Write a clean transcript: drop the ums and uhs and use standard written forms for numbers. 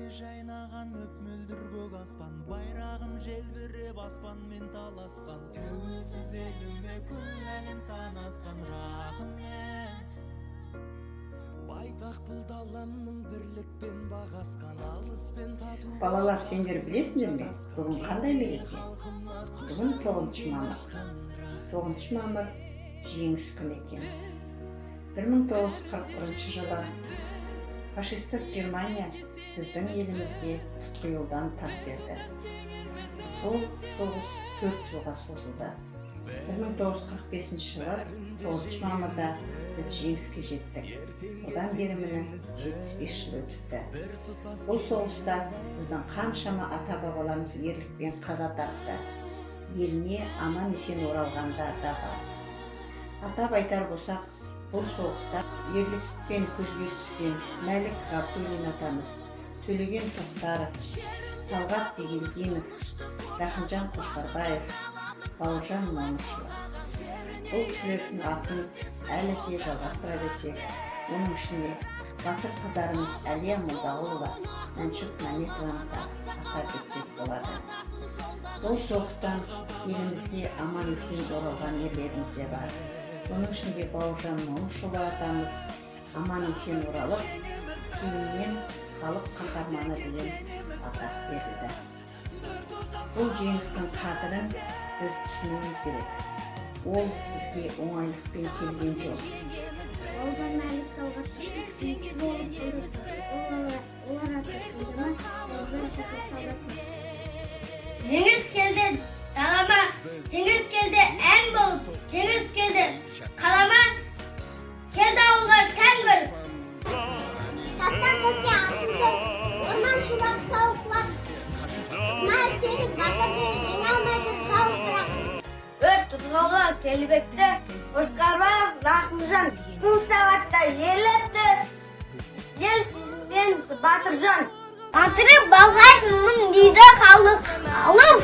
Ертеңге жайнаған мөп-мөлдір көк аспан, байрағым желбіреп аспанмен таласқан. Тәуелсіз еліме күл әлем санасқан. Рахмет байтақ бұл даламның бірлікпен бағасқан. Алыспен тату. Балалар, сендер білесіңдер ме? Бүгін қандай мереке? Бүгін 9 мамыр. 9 мамыр жеңіс күні екен. 1941 жылы фашистік Германия біздің елімізге тұтқиылдан тап берді. Сол соғыс 4 жылға созылды. 1945 жылы 9 мамырда біз жеңіске жеттік. Одан бері міне 75 жыл өтіпті. Бұл соғыста біздің қаншама ата-бабаларымыз ерлікпен қаза тапты. Еліне аман-есен оралғандар да бар. Атап айтар болсақ, бұл соғыста ерлікпен көзге түскен Мәлік Ғабдуллин атамыз, Төлеген Тоқтаров, Талғат Бегелдинов, Рахымжан Қошқарбаев, Бауыржан Момышұлы. Бұл кісілердің атын әлі де жалғастыра берсек, оның ішінде батыр қыздарымыз Әлия Молдағұлова, Мәншүк Мәметованы да атап өтсек болады. Бұл соғыстан елімізге аман-есен оралған ерлеріміз де бар. Оның ішінде Бауыржан Момышұлы атамыз аман-есен оралып, кейіннен халық қаһарманы деген атақ берілді. Бұл жеңістің қадірін біз түсінуіміз керек. Ол бізге оңайлықпен келген жоқ. Жеңіс келді далама, жеңіс келді ән болып, жеңіс келді қалама, келді ауылға сән көріп. Тастан көзге атылдым, орман шулап тауықлап, нар сегіз батырды жеңе алмайды сауық бірақ. Өрт тұтқалы келбетті, Қошқарбаев Рахымжан сын сағатта ерлетті, ел сүйсінген батыржан. Батыры балғашының дейді халық, алып